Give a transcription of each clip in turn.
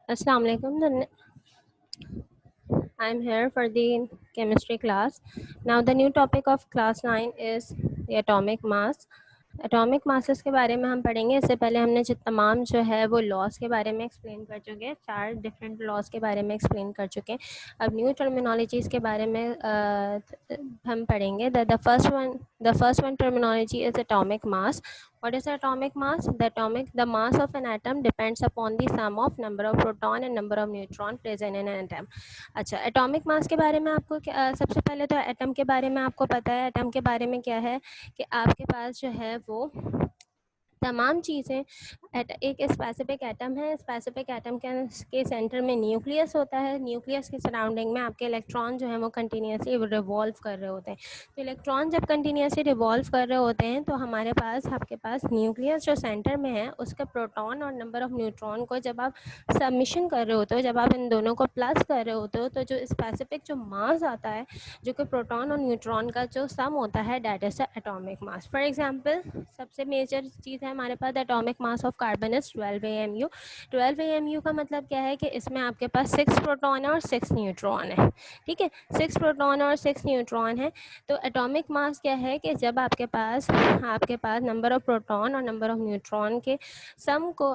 Assalamu alaikum. I'm here for the chemistry class. Now the new topic of class 9 is the atomic mass. Atomic masses के बारे में हम पढ़ेंगे। इससे पहले हमने जो तमाम जो है वो लॉस के बारे में एक्सप्लेन कर चुके हैं, 4 डिफरेंट लॉस के बारे में एक्सप्लेन कर चुके हैं। अब न्यू टर्मिनोलॉजीज़ के बारे में हम पढ़ेंगे। The first one terminology is atomic mass. What is atomic mass? The mass of an atom depends upon the sum of number of proton and number of neutron present in an atom. अच्छा, atomic mass के बारे में आपको सबसे पहले तो atom के बारे में आपको पता है। एटम के बारे में क्या है कि आपके पास जो है वो तमाम चीज़ें एक स्पेसिफिक एटम है। स्पेसिफिक एटम के सेंटर में न्यूक्लियस होता है। न्यूक्लियस के सराउंडिंग में आपके इलेक्ट्रॉन जो है वो कंटिन्यूसली रिवॉल्व कर रहे होते हैं। तो इलेक्ट्रॉन जब कंटिन्यूसली रिवॉल्व कर रहे होते हैं तो हमारे पास आपके पास न्यूक्लियस जो सेंटर में है उसके प्रोटॉन और नंबर ऑफ न्यूट्रॉन को जब आप सबमिशन कर रहे होते हो, जब आप इन दोनों को प्लस कर रहे होते हो, तो जो स्पेसिफिक जो मास आता है जो कि प्रोटॉन और न्यूट्रॉन का जो सम होता है, that is the atomic mass. For example सबसे मेजर चीज़ है हमारे पास atomic mass of carbon is 12 AMU। 12 AMU का मतलब क्या है कि इसमें आपके पास 6 प्रोटॉन है और 6 न्यूट्रॉन है। ठीक है, 6 प्रोटॉन और 6 न्यूट्रॉन है। तो एटॉमिक मास क्या है कि जब आपके पास नंबर ऑफ प्रोटॉन और नंबर ऑफ न्यूट्रॉन के सम को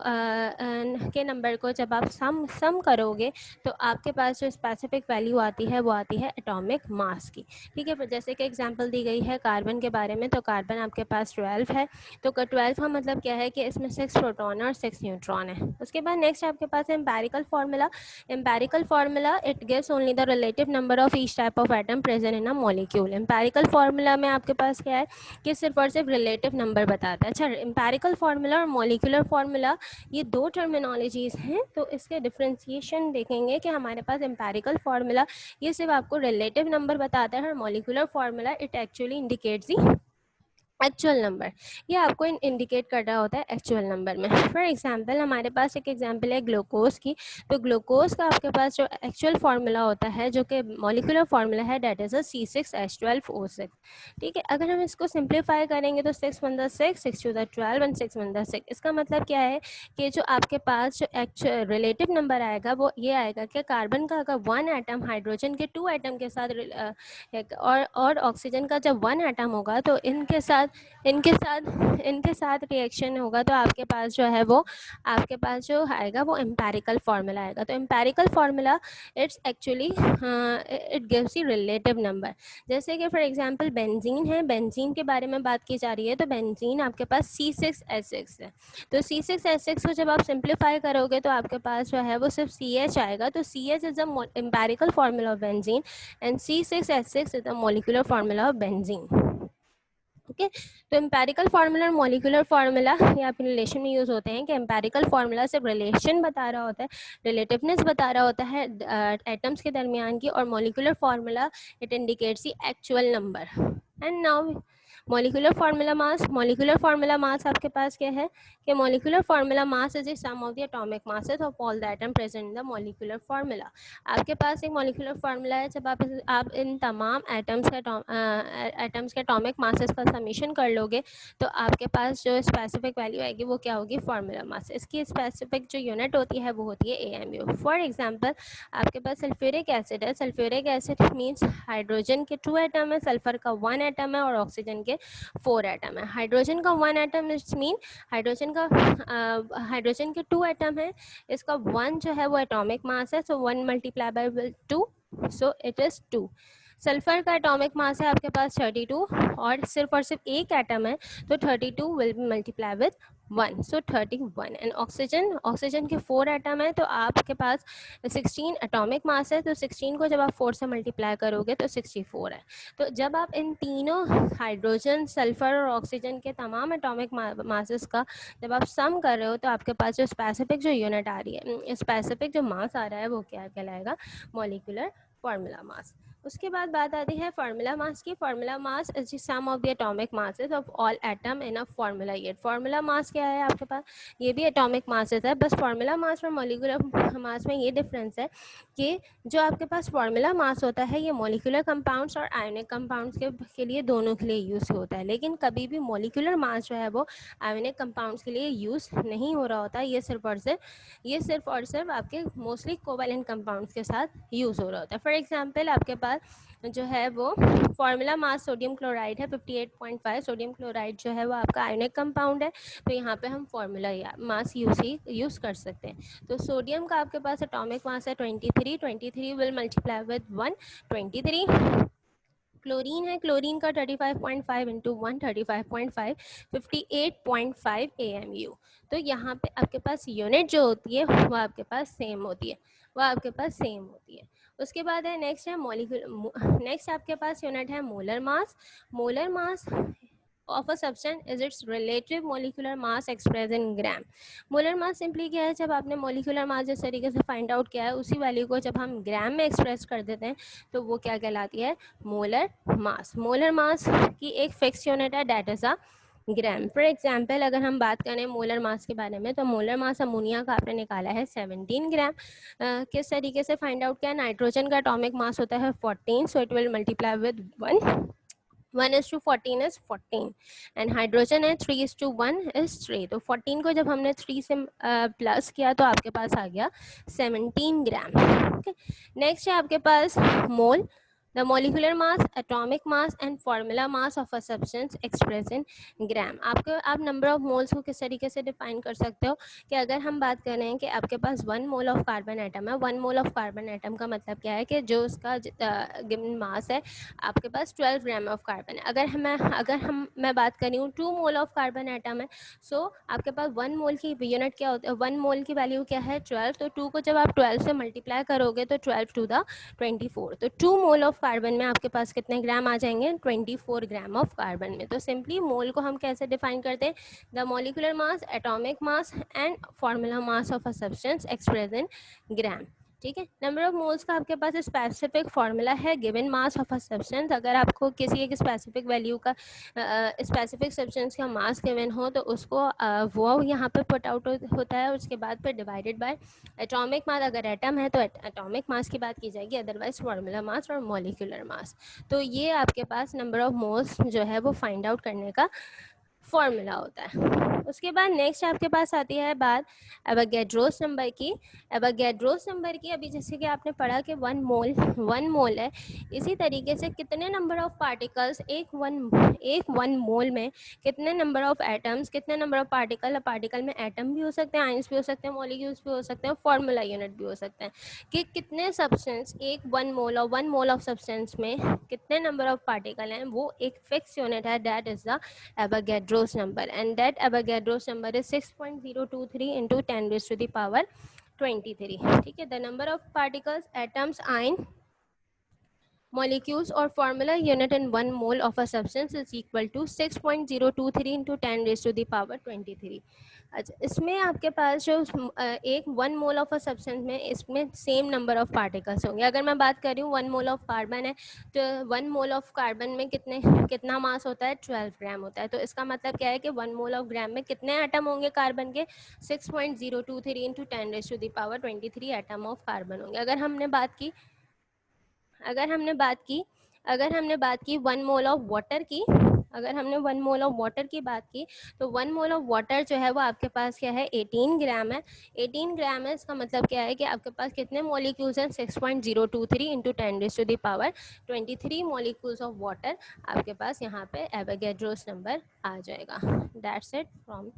के नंबर को जब आप सम करोगे तो आपके पास जो स्पेसिफिक वैल्यू आती है वो आती है एटॉमिक मास की। ठीक है, जैसे कि एग्जांपल दी गई है कार्बन के बारे में, तो कार्बन आपके पास 12 है। तो 12 का मतलब क्या है कि इसमें 6 प्रोटॉन और 6 न्यूट्रॉन है। उसके बाद नेक्स्ट आपके पास है empirical formula. Empirical formula it gives only the relative number of each type of atom present in a molecule. Empirical formula में आपके पास क्या है कि सिर्फ और सिर्फ रिलेटिव नंबर बताता है। अच्छा, एम्पेरिकल फार्मूला और मॉलिक्यूलर फार्मूला ये दो टर्मिनोलॉजीज़ हैं, तो इसके डिफ्रेंसिएशन देखेंगे कि हमारे पास एम्पेरिकल फार्मूला ये सिर्फ आपको रिलेटिव नंबर बताता है और molecular formula it actually indicates the actual number. ये आपको इंडिकेट कर रहा होता है एक्चुअल नंबर में। फॉर एग्जांपल हमारे पास एक एग्जांपल है ग्लूकोज की। तो ग्लूकोज का आपके पास जो एक्चुअल फार्मूला होता है जो कि मॉलिक्यूलर फार्मूला है, दैट इज़ अ C6H12O6। ठीक है, अगर हम इसको सिंप्लीफाई करेंगे तो 6 1 6 6 2 12 एंड 6 1 6। इसका मतलब क्या है कि जो आपके पास जो एक्चुअल रिलेटिव नंबर आएगा वो ये आएगा कि कार्बन का अगर 1 एटम हाइड्रोजन के 2 एटम के साथ और ऑक्सीजन का जब 1 एटम होगा तो इनके साथ रिएक्शन होगा तो आपके पास जो है वो आपके पास जो आएगा वो एम्पेरिकल फार्मूला आएगा। तो empirical formula it's actually it gives you relative number. जैसे कि फॉर एग्जांपल बेंजीन है, बेंजीन के बारे में बात की जा रही है, तो बेंजीन आपके पास C6H6 है। तो C6H6 को जब आप सिंप्लीफाई करोगे तो आपके पास जो है वो सिर्फ CH आएगा। तो CH is the empirical formula of benzene and C6H6 is the molecular formula of benzene. Okay, तो एम्पेरिकल फार्मूला और मॉलिक्यूलर फार्मूला ये आपके रिलेशन में यूज़ होते हैं कि एम्पेरिकल फार्मूला सिर्फ रिलेशन बता रहा होता है, रिलेटिवनेस बता रहा होता है एटम्स के दरमियान की, और molecular formula it indicates the actual number. And now molecular formula mass आपके पास क्या है कि molecular formula mass is the sum of the atomic masses of all the atom present in the molecular formula. आपके पास एक molecular formula है, जब आप इन तमाम एटम्स के एटॉमिक मासेस का समीशन कर लोगे तो आपके पास जो स्पेसिफिक वैल्यू आएगी वो क्या होगी, फार्मूला मास। इसकी स्पेसिफिक जो यूनिट होती है वो होती है AMU। फॉर एग्जांपल आपके पास सल्फ्यूरिक एसिड है। सल्फ्यूरिक एसिड मीन्स हाइड्रोजन के 2 एटम है, सल्फर का 1 एटम है और ऑक्सीजन के 4 एटम है। हाइड्रोजन का 1 एटम इट्स मीन हाइड्रोजन के 2 एटम है, इसका 1 जो है वो एटॉमिक मास है, सो 1 multiply by 2, so it is 2। Sulphur का एटॉमिक मास है आपके पास 32 और सिर्फ एक एटम है, तो 32 will be multiply with 1, so 31। And oxygen के 4 एटम है, तो आपके पास 16 एटॉमिक मास है, तो 16 को जब आप 4 से मल्टीप्लाई करोगे तो 64 है। तो जब आप इन तीनों हाइड्रोजन, सल्फर और ऑक्सीजन के तमाम एटॉमिक मासेस का जब आप सम कर रहे हो तो आपके पास जो स्पेसिफिक जो यूनिट आ रही है, स्पेसिफिक जो मास आ रहा है वो क्या कहलाएगा, मॉलिक्यूलर फार्मूला मास। उसके बाद बात आती है फार्मूला मास की। Formula mass is the sum of the atomic masses of all atom in a formula unit. Formula mass क्या है आपके पास, ये भी एटॉमिक मासेस है, बस फार्मूला मास और मॉलिक्यूलर मास में ये डिफरेंस है कि जो आपके पास फार्मूला मास होता है ये मॉलिक्यूलर कंपाउंड्स और आयोनिक कंपाउंड्स के लिए दोनों के लिए यूज़ होता है, लेकिन कभी भी मॉलिक्यूलर मास जो है वो आयोनिक कंपाउंड्स के लिए यूज़ नहीं हो रहा होता। ये सिर्फ और सिर्फ आपके मोस्टली कोवैलेंट कंपाउंड्स के साथ यूज़ हो रहा होता है। फॉर एग्जांपल आपके पास जो है वो फार्मूला मास सोडियम क्लोराइड है 58.5। सोडियम क्लोराइड जो है वो आपका आयोनिक कंपाउंड है, तो यहाँ पे हम फार्मूला मास यूज़ कर सकते हैं। तो सोडियम का आपके पास एटॉमिक मास है 23। 23 विल मल्टीप्लाई विद 1, 23। क्लोरीन है, क्लोरीन का 35.5 इंटू 1, 35.5, 58.5 AMU। तो यहाँ पे आपके पास यूनिट जो होती है वो आपके पास सेम होती है। उसके बाद है नेक्स्ट है नेक्स्ट आपके पास यूनिट है molar mass. Molar mass of a substance is its relative molecular mass expressed in gram। Molar mass simply क्या है, जब आपने मोलिकुलर मास जिस तरीके से फाइंड आउट किया है उसी वैल्यू को जब हम ग्राम में एक्सप्रेस कर देते हैं तो वो क्या कहलाती है, मोलर मास। मोलर मास की एक फिक्स यूनिट है, that is a gram. For example अगर हम बात करें मोलर मास के बारे में, तो मोलर मास अमोनिया का आपने निकाला है 17 ग्राम। किस तरीके से फाइंड आउट किया, नाइट्रोजन का एटॉमिक मास होता है 14, so it will multiply with 1, 1:14 is 14 and hydrogen है 3:1 is 3। तो 14 को जब हमने 3 से प्लस किया तो आपके पास आ गया 17 ग्राम। नेक्स्ट है आपके पास mole. The molecular mass, atomic mass and formula mass of a substance express in gram. आप नंबर ऑफ मोल्स को किस तरीके से डिफाइन कर सकते हो कि अगर हम बात कर रहे हैं कि आपके पास 1 मोल ऑफ कार्बन एटम है, 1 मोल ऑफ कार्बन एटम का मतलब क्या है कि जो उसका गिवन मास है आपके पास 12 ग्राम ऑफ कार्बन है। मैं बात कर रही हूँ 2 मोल ऑफ कार्बन एटम है, सो आपके पास 1 मोल की यूनिट क्या होता है, 1 मोल की वैल्यू क्या है 12। तो 2 को जब आप 12 से मल्टीप्लाई करोगे तो 12 टू द 24। तो 2 मोल ऑफ कार्बन में आपके पास कितने ग्राम आ जाएंगे, 24 ग्राम ऑफ कार्बन में। तो सिंपली मोल को हम कैसे डिफाइन करते हैं, the molecular mass, atomic mass and formula mass of a substance express in gram. ठीक है, नंबर ऑफ मोल्स का आपके पास स्पेसिफिक फार्मूला है, given mass of a substance. अगर आपको किसी एक स्पेसिफिक वैल्यू का स्पेसिफिक सब्सटेंस का मास गिवन हो तो उसको वो यहाँ पे पुट आउट होता है, उसके बाद फिर डिवाइडेड बाय एटॉमिक मास। अगर एटम है तो एटॉमिक मास की बात की जाएगी, अदरवाइज फार्मूला मास और मॉलिक्यूलर मास। तो ये आपके पास नंबर ऑफ मोल्स जो है वो फाइंड आउट करने का फॉर्मूला होता है। उसके बाद नेक्स्ट आपके पास आती है बात एवोगैड्रोस नंबर की। एवोगैड्रोस नंबर की अभी जैसे कि आपने पढ़ा कि 1 मोल है, इसी तरीके से कितने नंबर ऑफ पार्टिकल्स एक वन मोल में कितने नंबर ऑफ एटम्स, कितने नंबर ऑफ पार्टिकल में एटम भी हो सकते हैं, आइंस भी हो सकते हैं, मॉलिक्यूल्स भी हो सकते हैं, फॉर्मूला यूनिट भी हो सकते हैं कि कितने सब्सटेंस एक 1 मोल ऑफ सब्सटेंस में कितने नंबर ऑफ पार्टिकल हैं, वो एक फिक्स यूनिट है, that is the Avogadro's number, and that Avogadro's number is 6.023 into 10 raised to the power 23। ठीक है, the number of particles, atoms, ion, molecules or formula unit in 1 mole of a substance is equal to 6.023 into 10 raised to the power 23। अच्छा, इसमें आपके पास जो एक 1 mole of a substance में इसमें same number of particles होंगे। अगर मैं बात कर रही हूँ 1 मोल ऑफ कार्बन है तो 1 मोल ऑफ कार्बन में कितना मास होता है, 12 ग्राम होता है। तो इसका मतलब क्या है कि 1 मोल ऑफ ग्राम में कितने एटम होंगे कार्बन के, 6.023 into 10 raise to the power 23 atom of carbon होंगे। अगर हमने बात की 1 मोल ऑफ वाटर की, अगर हमने 1 मोल ऑफ वाटर की बात की तो 1 मोल ऑफ वाटर जो है वो आपके पास क्या है, 18 ग्राम है। 18 ग्राम है, इसका मतलब क्या है कि आपके पास कितने मॉलिक्यूल्स हैं, 6.023 into 10 raise to the power 23 molecules of water आपके पास यहाँ पे एवोगैड्रोस नंबर आ जाएगा। That's it from